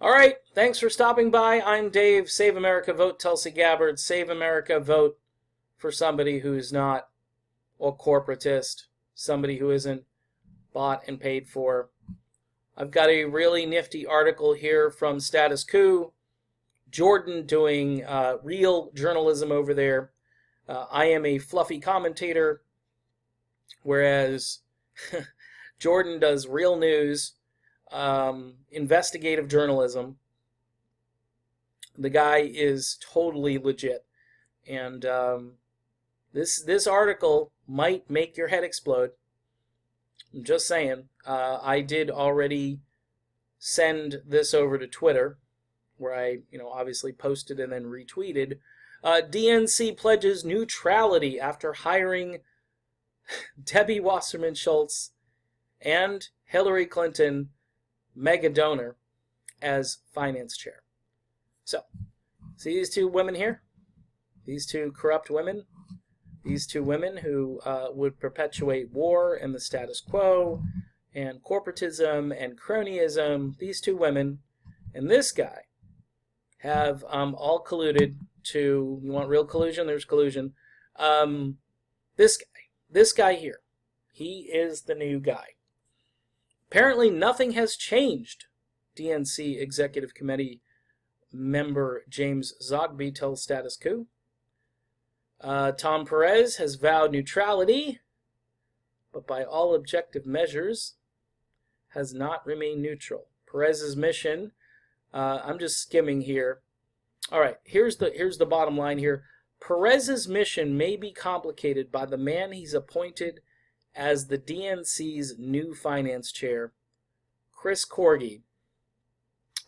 All right, thanks for stopping by. I'm Dave. Save America, vote Tulsi Gabbard. Save America, vote for somebody who's not a corporatist, somebody who isn't bought and paid for. I've got a really nifty article here from Status Quo. Jordan doing real journalism over there. I am a fluffy commentator, whereas Jordan does real news, investigative journalism. The guy is totally legit, and this article might make your head explode. I'm just saying. I did already send this over to Twitter, where I, obviously posted and then retweeted. DNC pledges neutrality after hiring Debbie Wasserman Schultz and Hillary Clinton, mega donor, as finance chair. So, see these two women here? These two corrupt women? These two women who would perpetuate war and the status quo and corporatism and cronyism. These two women and this guy have all colluded to, you want real collusion? There's collusion. This guy here, he is the new guy. Apparently nothing has changed, DNC Executive Committee member James Zogby tells Status Quo. Tom Perez has vowed neutrality, but by all objective measures has not remained neutral. Perez's mission, I'm just skimming here. All right, here's the bottom line here. Perez's mission may be complicated by the man he's appointed as the DNC's new finance chair, Chris Corgi,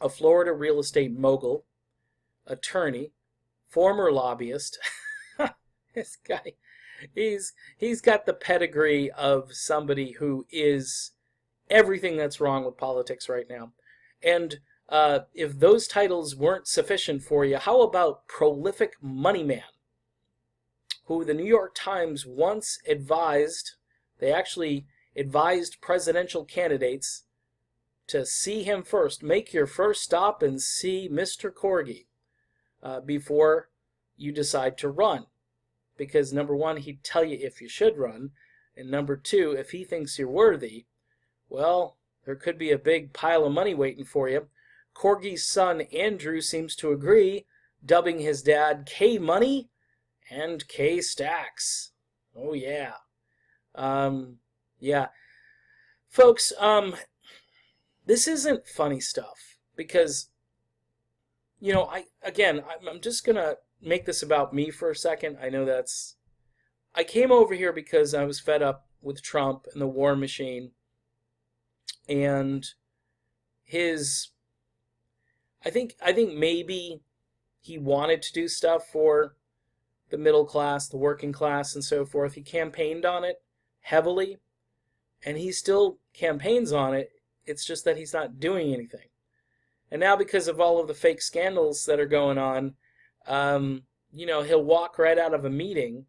a Florida real estate mogul, attorney, former lobbyist. This guy, he's got the pedigree of somebody who is everything that's wrong with politics right now. And if those titles weren't sufficient for you, how about prolific money man, who the New York Times once advised, they actually advised presidential candidates to see him first. Make your first stop and see Mr. Corgi before you decide to run. Because number one, he'd tell you if you should run. And number two, if he thinks you're worthy, well, there could be a big pile of money waiting for you. Corgi's son, Andrew, seems to agree, dubbing his dad K Money and K Stacks. Oh, yeah. Yeah. Folks, this isn't funny stuff because, I'm just going to make this about me for a second. I know I came over here because I was fed up with Trump and the war machine and I think maybe he wanted to do stuff for the middle class, the working class, and so forth. He campaigned on it heavily, and he still campaigns on it. It's just that he's not doing anything. And now because of all of the fake scandals that are going on, he'll walk right out of a meeting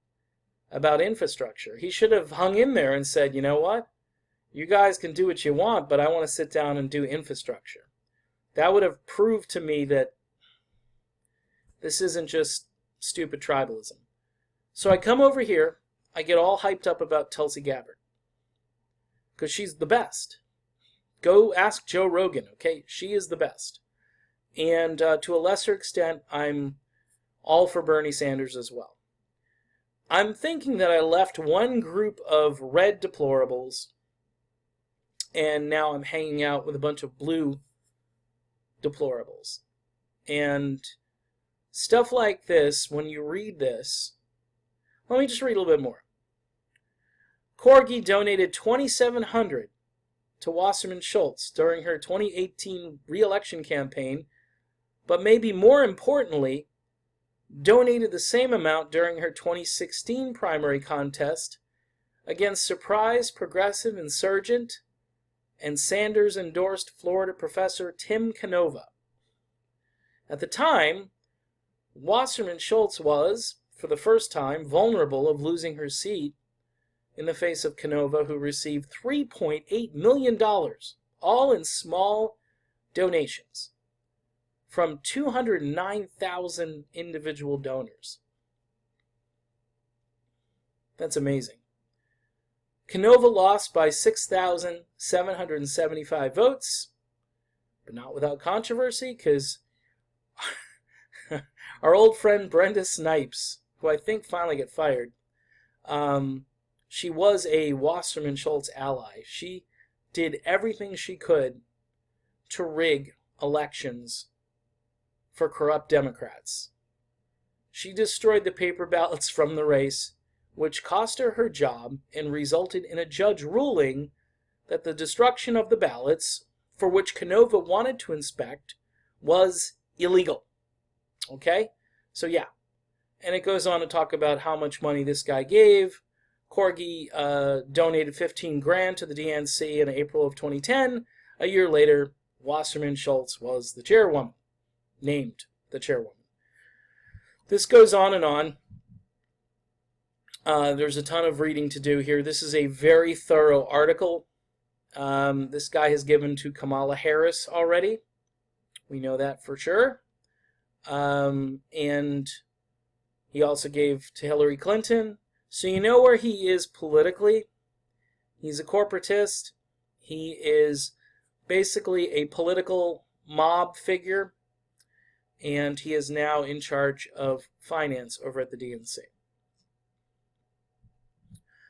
about infrastructure. He should have hung in there and said, you know what? You guys can do what you want, but I want to sit down and do infrastructure. That would have proved to me that this isn't just stupid tribalism. So I come over here, I get all hyped up about Tulsi Gabbard, because she's the best. Go ask Joe Rogan, okay? She is the best. And to a lesser extent, I'm all for Bernie Sanders as well. I'm thinking that I left one group of red deplorables, and now I'm hanging out with a bunch of blue deplorables. And stuff like this, when you read this, let me just read a little bit more. Corgi donated $2,700 to Wasserman Schultz during her 2018 re-election campaign, but maybe more importantly, donated the same amount during her 2016 primary contest against surprise progressive insurgent and Sanders-endorsed Florida professor Tim Canova. At the time, Wasserman Schultz was, for the first time, vulnerable of losing her seat in the face of Canova, who received $3.8 million, all in small donations. from 209,000 individual donors. That's amazing. Canova lost by 6,775 votes, but not without controversy, because our old friend Brenda Snipes, who I think finally got fired, she was a Wasserman Schultz ally. She did everything she could to rig elections for corrupt Democrats. She destroyed the paper ballots from the race, which cost her her job and resulted in a judge ruling that the destruction of the ballots, for which Canova wanted to inspect, was illegal. Okay? So yeah. And it goes on to talk about how much money this guy gave. Corgi donated 15 grand to the DNC in April of 2010. A year later, Wasserman Schultz was the chairwoman, named the chairwoman. This goes on and on. There's a ton of reading to do here. This is a very thorough article. This guy has given to Kamala Harris already. We know that for sure. And he also gave to Hillary Clinton. So you know where he is politically. He's a corporatist. He is basically a political mob figure. And he is now in charge of finance over at the DNC.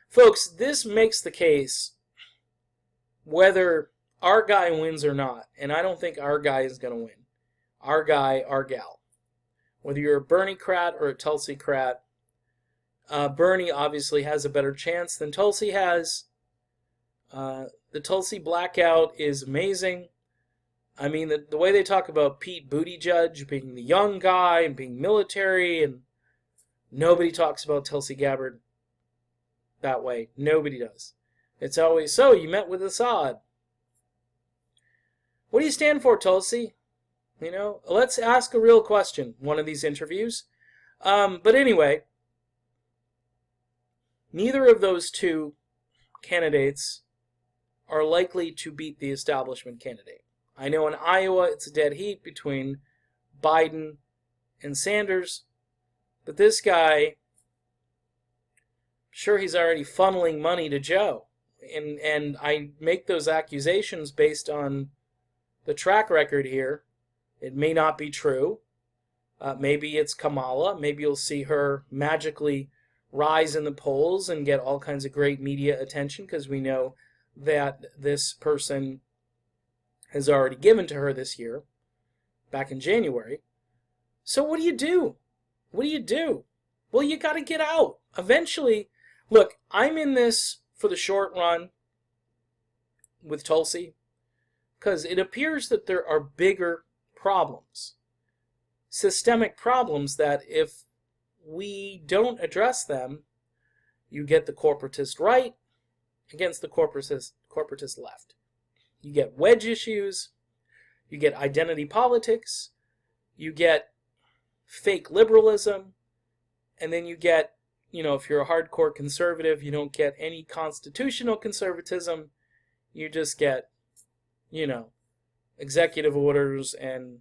Folks, this makes the case whether our guy wins or not. And I don't think our guy is going to win. Our guy, our gal. Whether you're a Bernie-crat or a Tulsi-crat, Bernie obviously has a better chance than Tulsi has. The Tulsi blackout is amazing. I mean, the way they talk about Pete Buttigieg being the young guy and being military, and nobody talks about Tulsi Gabbard that way. Nobody does. It's always, so you met with Assad. What do you stand for, Tulsi? You know, let's ask a real question, one of these interviews. But anyway, neither of those two candidates are likely to beat the establishment candidate. I know in Iowa it's a dead heat between Biden and Sanders, but this guy, sure, he's already funneling money to Joe. And I make those accusations based on the track record here. It may not be true. Maybe it's Kamala. Maybe you'll see her magically rise in the polls and get all kinds of great media attention, because we know that this person has already given to her this year, back in January. So what do you do? What do you do? Well, you got to get out. Eventually, look, I'm in this for the short run with Tulsi, because it appears that there are bigger problems, systemic problems, that if we don't address them, you get the corporatist right against the corporatist left. You get wedge issues, you get identity politics, you get fake liberalism, and then you get, you know, if you're a hardcore conservative, you don't get any constitutional conservatism. You just get, you know, executive orders and,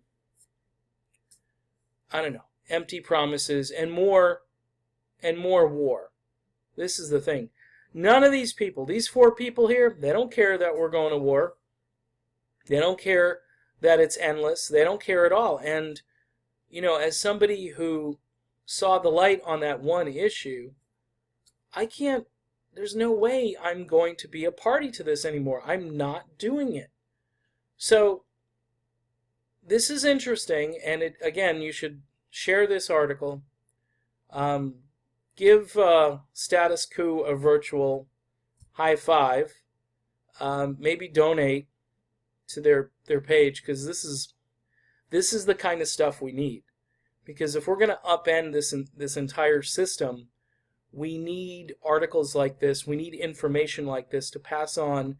I don't know, empty promises and more war. This is the thing. None of these people, these four people here, they don't care that we're going to war. They don't care that it's endless. They don't care at all. And, you know, as somebody who saw the light on that one issue, there's no way I'm going to be a party to this anymore. I'm not doing it. So, this is interesting, and again, you should share this article. Give Status Quo a virtual high five. Maybe donate to their page, because this is the kind of stuff we need. Because if we're going to upend this entire system, we need articles like this. We need information like this to pass on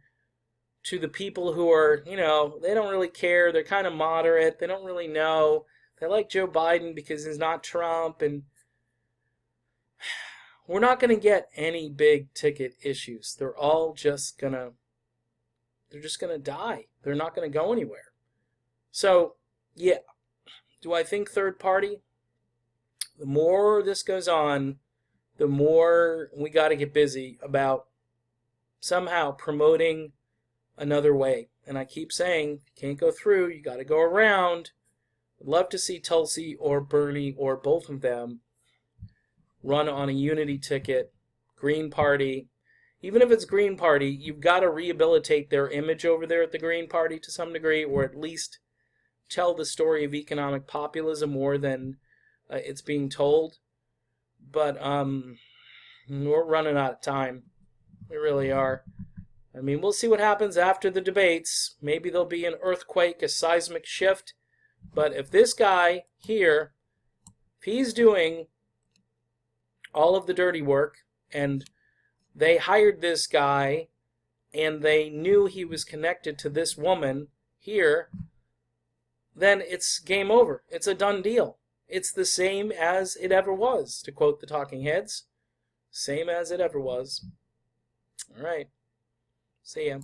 to the people who are, you know, they don't really care. They're kind of moderate. They don't really know. They like Joe Biden because he's not Trump. And we're not going to get any big ticket issues. They're all just going to die. They're not going to go anywhere. So, yeah. Do I think third party? The more this goes on, the more we got to get busy about somehow promoting another way. And I keep saying, can't go through, you got to go around. I'd love to see Tulsi or Bernie or both of them run on a unity ticket, Green Party. Even if it's Green Party, you've got to rehabilitate their image over there at the Green Party to some degree, or at least tell the story of economic populism more than it's being told. But we're running out of time. We really are. I mean, we'll see what happens after the debates. Maybe there'll be an earthquake, a seismic shift. But if this guy here, if he's doing all of the dirty work, and they hired this guy, and they knew he was connected to this woman here, then it's game over. It's a done deal. It's the same as it ever was, to quote the Talking Heads. Same as it ever was. All right. See ya.